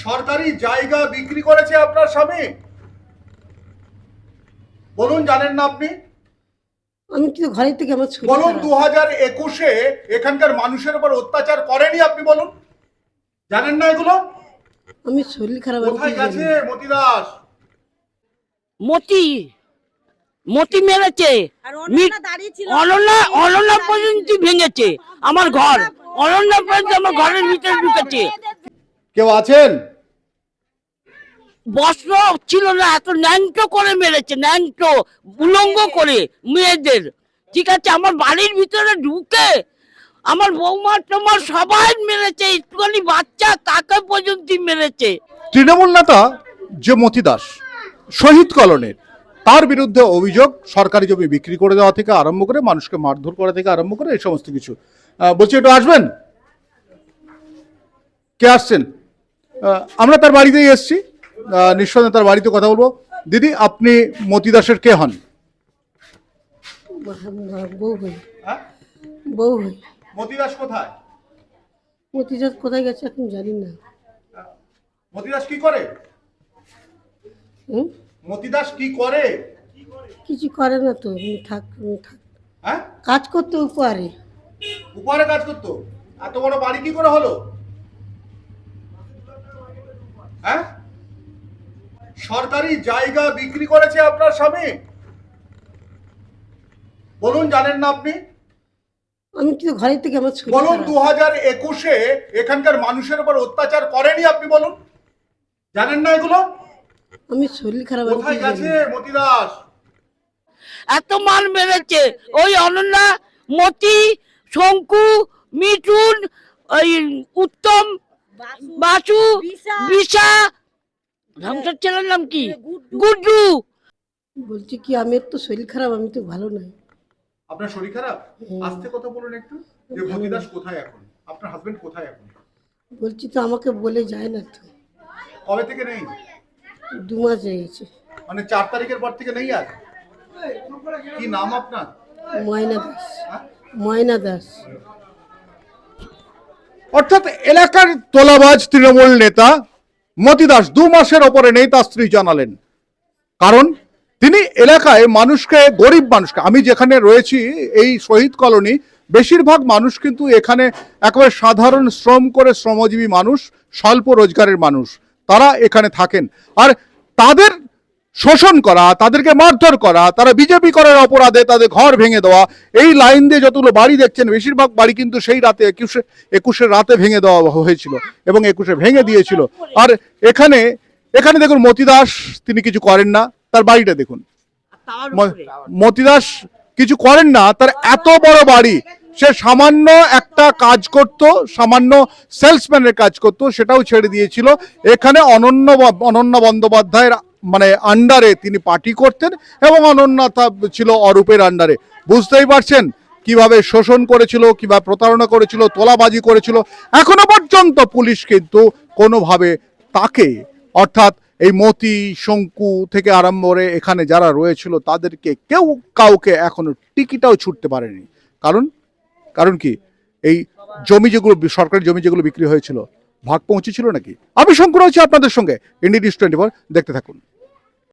সরকারি জায়গা বিক্রি করেছে আপনার স্বামী? বলুন, জানেন না আপনি? আমি কিন্তু ঘরের থেকে আমার ছবি বলুন, খারাপ। 2021-এ এখানকার মানুষের উপর অত্যাচার করেনি আপনি? বলুন, জানেন না এগুলো? আমি শরীর খারাপ, আমি কোথায় কিছু গেছে জানি না। মতি দাস? মতি মেরেছে, অনন্যা পর্যন্ত ভেঙেছে আমার ঘর, অনন্যা পর্যন্ত আমার ঘরের ভিতরে ঢুকেছে। কেউ আছেন? বস্ত্র ছিল না, এত ন্যাংটো করে মেরেছে, ন্যাংটো উলঙ্গ করে মেয়েদের। ঠিক আছে, আমার বাড়ির ভিতরে ঢুকে আমার বৌমা তোমার সবাই মেরেছে, একটুখানি বাচ্চা তাকে পর্যন্ত মেরেছে। তৃণমূল নেতা যে মতি দাস, শহীদ কলোনির, তার বিরুদ্ধে অভিযোগ সরকারি জমি বিক্রি করে দেওয়া থেকে আরম্ভ করে মানুষকে মারধর করা থেকে আরম্ভ করে এই সমস্ত কিছু। বলছি, একটু আসবেন। কে আসছেন? আমরা তার বাড়িতেই এসেছি, নিঃসন্দেহে তার বাড়িতে কথা বলবো। দিদি, আপনি মতি দাসের কে হন? বউ হই, বউ হই। মতি দাস কোথায়? মতিজাত কোথায় গেছে এখন জানি না। মতি দাস কি করে? হুম? মতি দাস কি করে? কিছু করে না তো, থাক। হ্যাঁ, কাজ করতে উপহারে। উপরে কাজ করতো? এত বড় বাড়ি কি করে হলো? হ্যাঁ, সরকারি জায়গা বিক্রি করেছে আপনার স্বামী? বলুন, জানেন না আপনি? আমি কিন্তু ঘরের থেকে আমার ছবি বলুন, খারাপ। 2021-এ এখানকার মানুষের উপর অত্যাচার করেনি আপনি? বলুন, জানেন না এগুলো? আমি শরীর খারাপ, আমি কোথায় কিছু জানি গেছে না। মতি দাস? এত মার মেরেছে ওই অনন্যা, মতি, শঙ্কু, মিঠুন, ওই উত্তম, বাসু, বিশা, ধামসার ছেলের নাম কি, গুড্ডু। বলছি কি, আমি তো শরীর খারাপ, আমি তো ভালো নাই। আপনার শরীর খারাপ? আস্তে কথা বলুন একটু। যে মতি দাস কোথায় এখন? আপনার হাজবেন্ড কোথায় এখন? বলছি তো, আমাকে বলে যায় না তো। কবে থেকে নেই? 2 মাস হয়ে গেছে। মানে 4 তারিখের পর থেকে নেই আর? কি নাম আপনার? ময়না দাস। ময়না দাস। অর্থাৎ এলাকার তোলাবাজ তৃণমূল নেতা মতি দাস 2 মাসের ওপরে নেই, তার স্ত্রী জানালেন। কারণ তিনি এলাকায় মানুষকে, গরিব মানুষকে, আমি যেখানে রয়েছি এই শহীদ কলোনি, বেশিরভাগ মানুষ কিন্তু এখানে একেবারে সাধারণ শ্রম করে শ্রমজীবী মানুষ, স্বল্প রোজগারের মানুষ, তারা এখানে থাকেন। আর তাদের শোষণ করা, তাদেরকে মারধর করা, তারা বিজেপি করার অপরাধে তাদের ঘর ভেঙে দেওয়া, এই লাইন দিয়ে যতগুলো বাড়ি দেখছেন বেশিরভাগ বাড়ি কিন্তু সেই রাতে 21-এর রাতে ভেঙে দেওয়া হয়েছিল এবং 21-এ ভেঙে দিয়েছিল। আর এখানে এখানে দেখুন মতি দাস, তিনি কিছু করেন না। তার বাড়িটা দেখুন, মতি দাস কিছু করেন না। তার এত বড় বাড়ি, সে সামান্য একটা কাজ করত, সামান্য সেলসম্যানের কাজ করত, সেটাও ছেড়ে দিয়েছিল। এখানে অনন্যা বন্দ্যোপাধ্যায়ের মানে আন্ডারে তিনি পার্টি করতেন এবং অনন্যা ছিল অরূপের আন্ডারে। বুঝতেই পারছেন কিভাবে শোষণ করেছিল, কিভাবে প্রতারণা করেছিল, তোলাবাজি করেছিল। এখনো পর্যন্ত পুলিশ কিন্তু কোনোভাবে তাকে, অর্থাৎ এই মতি, শঙ্কু থেকে আরম্ভ করে এখানে যারা রয়েছিল তাদেরকে কেউ কাউকে এখনো টিকিটাও ছুটতে পারেনি। কারণ কি, এই জমি যেগুলো, সরকারি জমি যেগুলো বিক্রি হয়েছিল, ভাগ পৌঁছেছিল নাকি? আমি শঙ্কু রয়েছি আপনাদের সঙ্গে, ইন্ডিয়া নিউজ 24, দেখতে থাকুন।